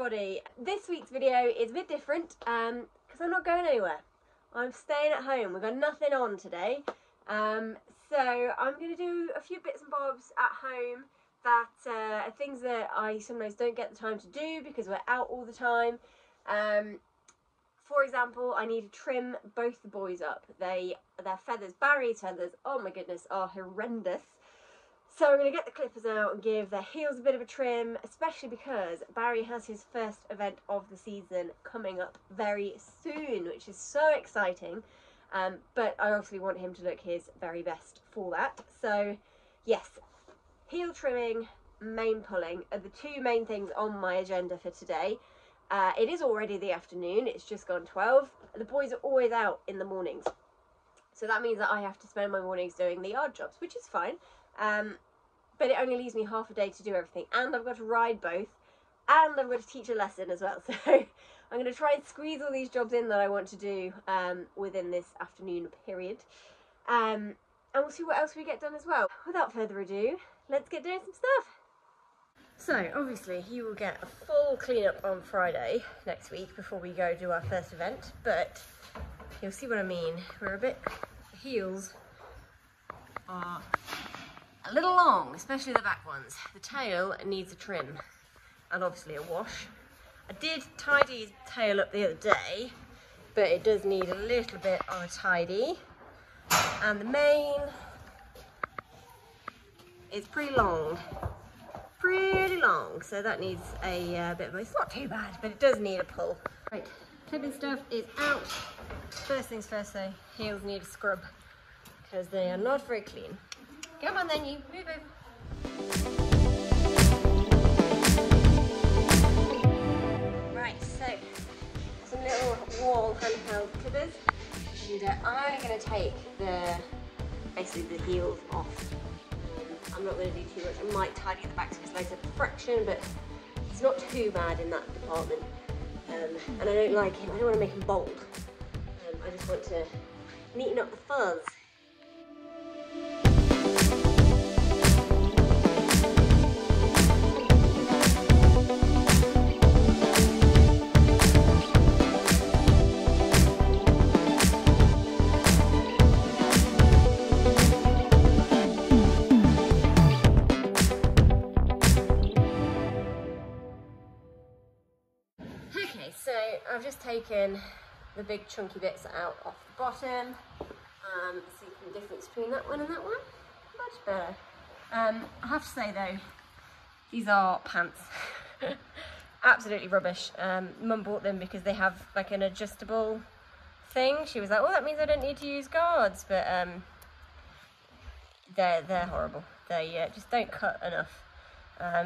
everybody. This week's video is a bit different because I'm not going anywhere. I'm staying at home. We've got nothing on today. So I'm going to do a few bits and bobs at home that are things that I sometimes don't get the time to do because we're out all the time. For example, I need to trim both the boys up. Their feathers, Barry's feathers, oh my goodness, are horrendous. So I'm going to get the clippers out and give their heels a bit of a trim, especially because Barry has his first event of the season coming up very soon, which is so exciting. But I obviously want him to look his very best for that. So yes, heel trimming, mane pulling are the two main things on my agenda for today. It is already the afternoon, it's just gone 12. The boys are always out in the mornings. So that means that I have to spend my mornings doing the yard jobs, which is fine. But it only leaves me half a day to do everything, and I've got to ride both, and I've got to teach a lesson as well. So I'm going to try and squeeze all these jobs in that I want to do within this afternoon period. And we'll see what else we get done as well. Without further ado, let's get doing some stuff. So obviously he will get a full clean-up on Friday next week before we go do our first event, but you'll see what I mean. We're a bit, the heels are a little long, especially the back ones. The tail needs a trim and obviously a wash. I did tidy his tail up the other day, but it does need a little bit of a tidy. And the mane is pretty long, so that needs a bit of, it's not too bad, but it does need a pull. Right, clipping stuff is out. First things first though, heels need a scrub because they are not very clean. Come on then, you move over. Right, so some little wall handheld clippers, and I'm going to take basically the heels off. I'm not going to do too much. I might tidy the back so it's like a fraction, but it's not too bad in that department. And I don't like him. I don't want to make him bold. I just want to neaten up the fuzz. Okay, so I've just taken the big chunky bits out off the bottom. See the difference between that one and that one. Much better. I have to say though, these are pants. Absolutely rubbish. Mum bought them because they have like an adjustable thing. She was like, oh, that means I don't need to use guards, but they're horrible. They just don't cut enough.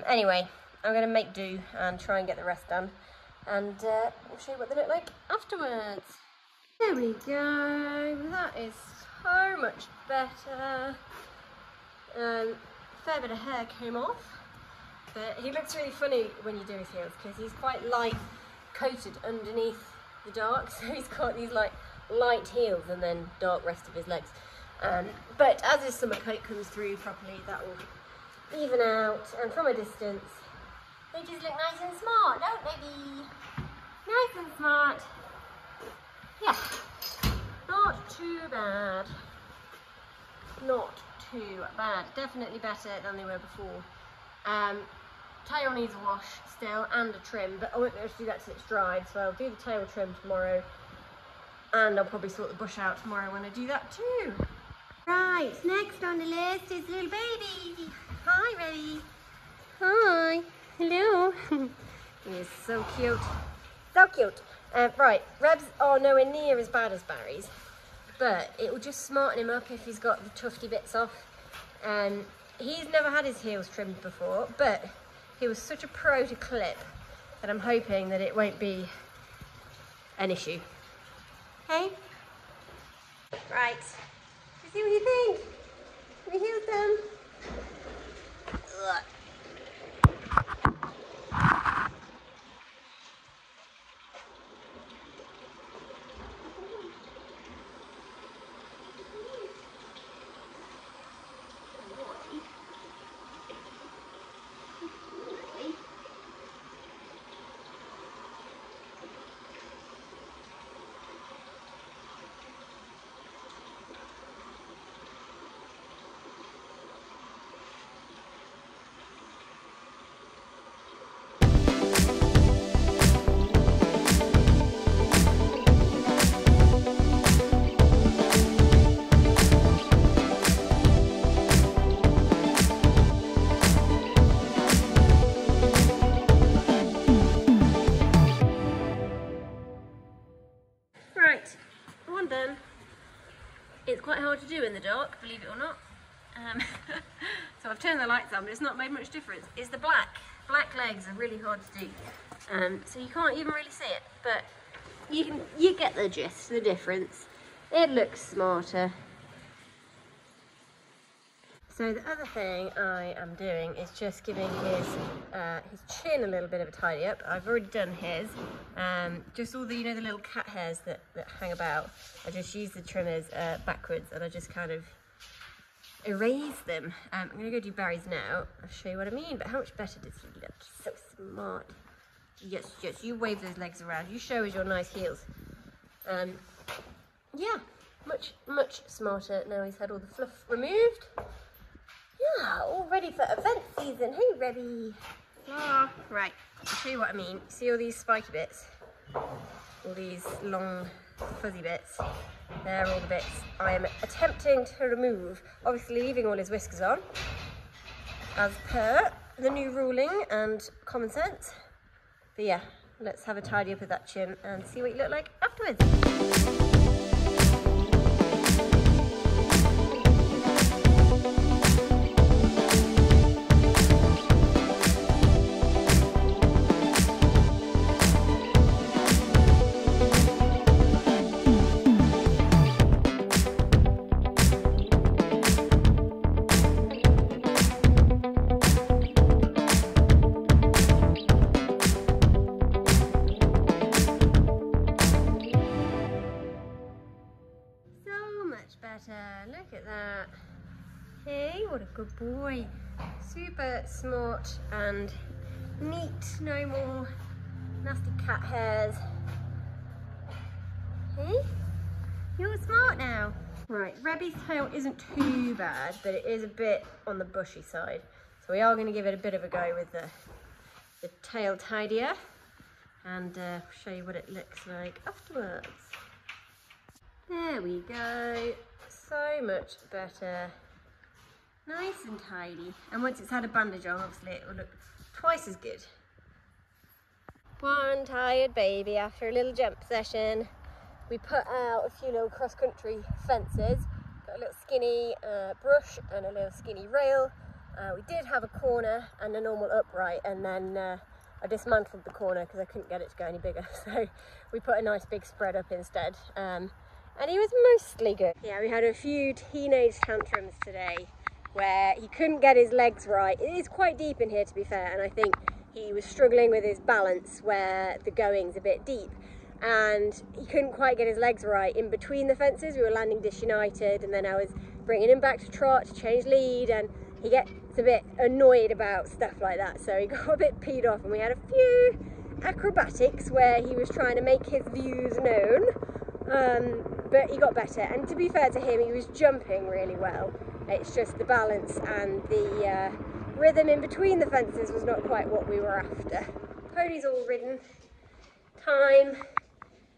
Anyway, I'm going to make do and try and get the rest done, and we'll show you what they look like afterwards. There we go, that is so much better. Fair bit of hair came off, but he looks really funny when you do his heels because he's quite light coated underneath the dark, so he's got these like light heels and then dark rest of his legs. But as his summer coat comes through properly, that will even out, and from a distance they just look nice and smart, don't they, Bee? Nice and smart. Yeah, not too bad. Not too bad. Definitely better than they were before. Tail needs a wash still and a trim, but I won't be able to do that till it's dried, so I'll do the tail trim tomorrow, and I'll probably sort the bush out tomorrow when I do that too. Right, next on the list is little baby. Hi, Reddy. Hi. Hello. He is so cute. So cute. Right, Rebs are nowhere near as bad as Barry's, but it will just smarten him up if he's got the tufty bits off. He's never had his heels trimmed before, but he was such a pro to clip that I'm hoping that it won't be an issue. Hey? Right. See what you think? Your heels done? Ugh. glow in the dark, believe it or not. So I've turned the lights on, but it's not made much difference. It's the black. Black legs are really hard to do. So you can't even really see it, but you get the gist, the difference. It looks smarter. So the other thing I am doing is just giving his chin a little bit of a tidy up. I've already done his. Just all the, the little cat hairs that hang about. I just use the trimmers backwards and I just kind of erase them. I'm going to go do Barry's now. I'll show you what I mean, but how much better does he look? So smart. Yes, you wave those legs around. You show us your nice heels. Yeah, much smarter now he's had all the fluff removed. Yeah, all ready for event season. Hey, Rebby. Ah, right, I'll show you what I mean. See all these spiky bits? All these long, fuzzy bits? They're all the bits I am attempting to remove. Obviously leaving all his whiskers on, as per the new ruling and common sense. But yeah, let's have a tidy up of that chin and see what you look like afterwards. Look at that. Hey, what a good boy. Super smart and neat. No more nasty cat hairs. Hey, you're smart now. Right, Rebby's tail isn't too bad, but it is a bit on the bushy side. So we are going to give it a bit of a go with the tail tidier and show you what it looks like afterwards. There we go. So much better. Nice and tidy. And once it's had a bandage on, obviously it will look twice as good. One tired baby after a little jump session. We put out a few little cross-country fences. Got a little skinny brush and a little skinny rail. We did have a corner and a normal upright, and then I dismantled the corner because I couldn't get it to go any bigger. So we put a nice big spread up instead. And he was mostly good. Yeah, we had a few teenage tantrums today where he couldn't get his legs right. It is quite deep in here, to be fair, and I think he was struggling with his balance where the going's a bit deep. And he couldn't quite get his legs right in between the fences. We were landing disunited, and then I was bringing him back to trot to change lead, and he gets a bit annoyed about stuff like that. So he got a bit peed off, and we had a few acrobatics where he was trying to make his views known. But he got better, and to be fair to him, he was jumping really well. It's just the balance and the rhythm in between the fences was not quite what we were after. Pony's all ridden. Time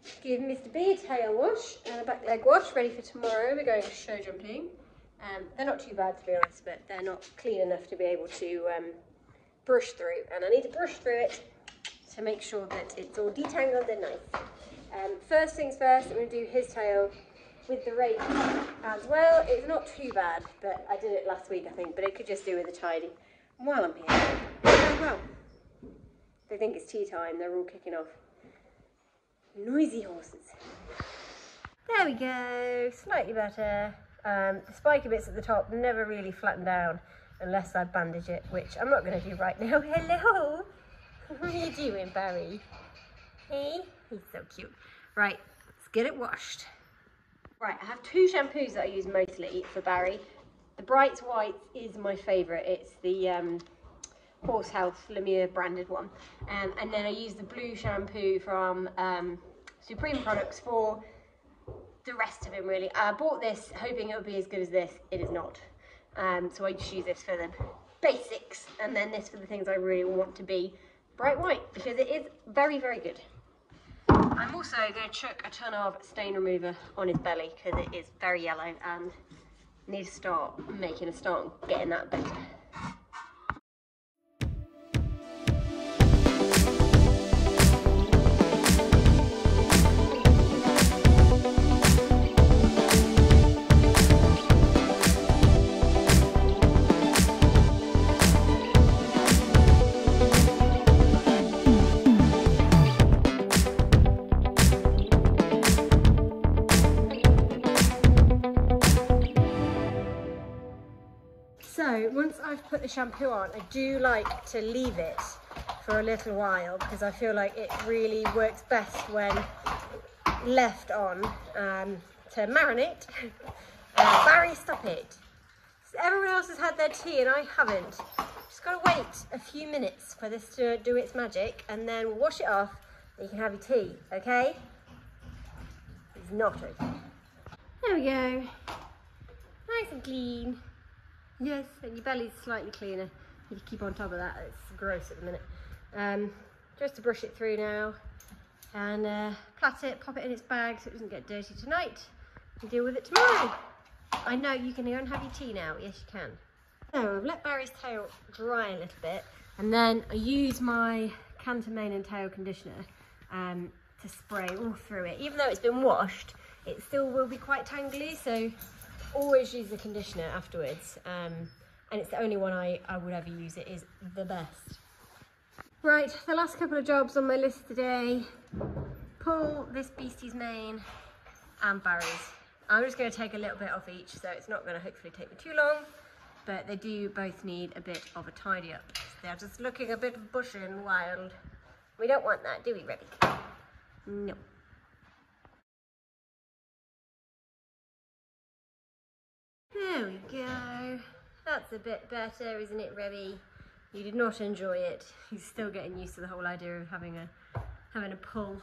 to give Mr. B a tail wash and a back leg wash ready for tomorrow. We're going show jumping. They're not too bad, to be honest, but they're not clean enough to be able to brush through, and I need to brush through it to make sure that it's all detangled and nice. First things first, I'm going to do his tail with the rake as well. It's not too bad, but I did it last week, I think, but it could just do with a tidy. And while I'm here, oh well, they think it's tea time, they're all kicking off. Noisy horses. There we go, slightly better. The spiky bits at the top never really flatten down unless I bandage it, which I'm not going to do right now. Hello! What are you doing, Barry? Hey? He's so cute. Right, let's get it washed. Right, I have two shampoos that I use mostly for Barry. The Brights White is my favourite. It's the Horse Health Lemire branded one. And then I use the blue shampoo from Supreme Products for the rest of him, really. I bought this hoping it would be as good as this. It is not. So I just use this for the basics, and then this for the things I really want to be bright white, because it is very, very good. I'm also going to chuck a ton of stain remover on his belly because it is very yellow and need to start making a start getting that better. So once I've put the shampoo on, I do like to leave it for a little while because I feel like it really works best when left on to marinate. Barry, stop it. Everyone else has had their tea and I haven't. Just got to wait a few minutes for this to do its magic and then we'll wash it off and you can have your tea, okay? It's not okay. There we go. Nice and clean. Yes, and your belly's slightly cleaner. You keep on top of that, it's gross at the minute. Just to brush it through now and plait it, pop it in its bag so it doesn't get dirty tonight and deal with it tomorrow. I know you can go and have your tea now, yes you can. So I've let Barry's tail dry a little bit and then I use my Canter Mane and Tail conditioner to spray all through it. Even though it's been washed, it still will be quite tangly, so always use the conditioner afterwards. And it's the only one I would ever use. It is the best. Right, the last couple of jobs on my list today. Pull this beastie's mane and Barry's. I'm just going to take a little bit off each, so it's not going to hopefully take me too long, but they do both need a bit of a tidy up. They're just looking a bit bushy and wild. We don't want that, do we, Rebby? No. There we go. That's a bit better, isn't it, Rebby? You did not enjoy it. He's still getting used to the whole idea of having a pull.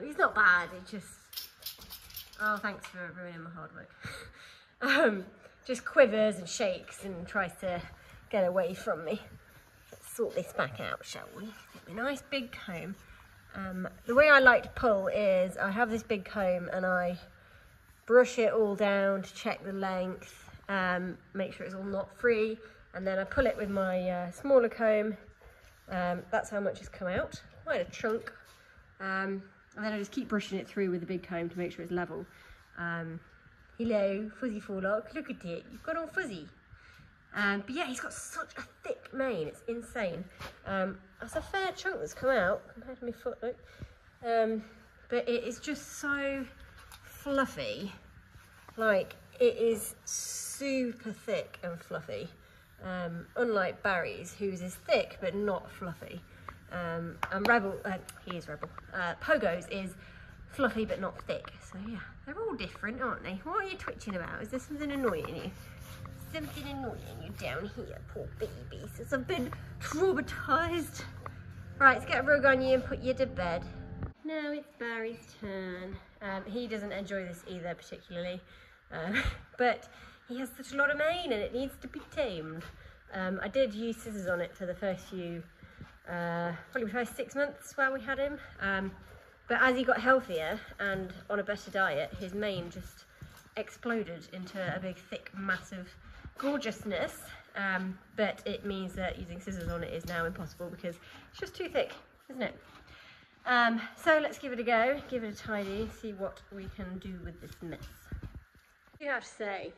He's not bad, it just... Oh, thanks for ruining my hard work. Just quivers and shakes and tries to get away from me. Let's sort this back out, shall we? Get a nice big comb. The way I like to pull is I have this big comb and I brush it all down to check the length, make sure it's all knot free, and then I pull it with my smaller comb. That's how much has come out, quite a chunk. And then I just keep brushing it through with the big comb to make sure it's level. Hello, fuzzy forelock, look at it, you've got all fuzzy. But yeah, he's got such a thick mane, it's insane. That's a fair chunk that's come out compared to my foot, look. But it is just so fluffy. Like, it is super thick and fluffy. Unlike Barry's, whose is thick but not fluffy. And Rebel, he is Rebel. Pogo's is fluffy but not thick. So yeah, they're all different, aren't they? What are you twitching about? Is there something annoying you? Something annoying you down here, poor baby, since I've been traumatised. Right, let's get a rug on you and put you to bed. Now it's Barry's turn. He doesn't enjoy this either particularly, but he has such a lot of mane and it needs to be tamed. I did use scissors on it for the first few, probably the first 6 months while we had him, but as he got healthier and on a better diet, his mane just exploded into a big, thick, massive gorgeousness. But it means that using scissors on it is now impossible because it's just too thick, isn't it? So let's give it a go, give it a tidy, see what we can do with this mess. You have to say,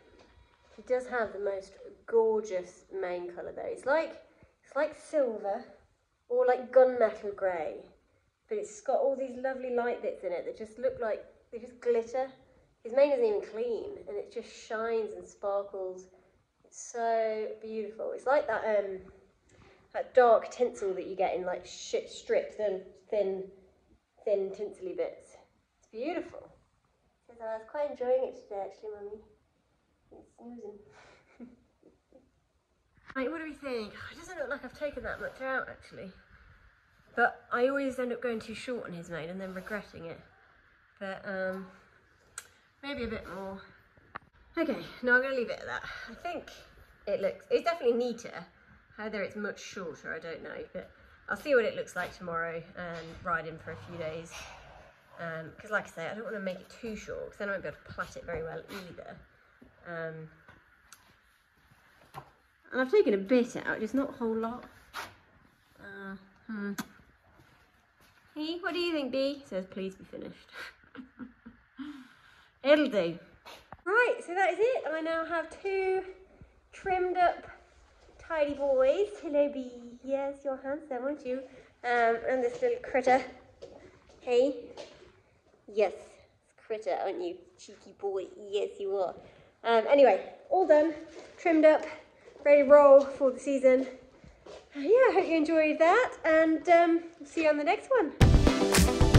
he does have the most gorgeous mane colour though. It's like silver or like gunmetal grey, but it's got all these lovely light bits in it that just look like, they just glitter. His mane isn't even clean and it just shines and sparkles. It's so beautiful. It's like that dark tinsel that you get in like strips and thin tinsely bits. It's beautiful. Says I was quite enjoying it today actually, Mummy. It's snoozing. Right, what do we think? It doesn't look like I've taken that much out actually. But I always end up going too short on his mane and then regretting it. But maybe a bit more. Okay, no, I'm going to leave it at that. I think it's definitely neater. Whether it's much shorter, I don't know. But I'll see what it looks like tomorrow and ride him for a few days. Because like I say, I don't want to make it too short because then I won't be able to plait it very well either. And I've taken a bit out, just not a whole lot. Hey, what do you think, Bee? It says, please be finished. It'll do. Right, so that is it. I now have 2 trimmed up, tidy boys. Hello, Bee. Yes, you're handsome, aren't you? And this little critter. Hey. Yes, critter, aren't you? Cheeky boy. Yes, you are. Anyway, all done, trimmed up, ready to roll for the season. Yeah, I hope you enjoyed that, and see you on the next one.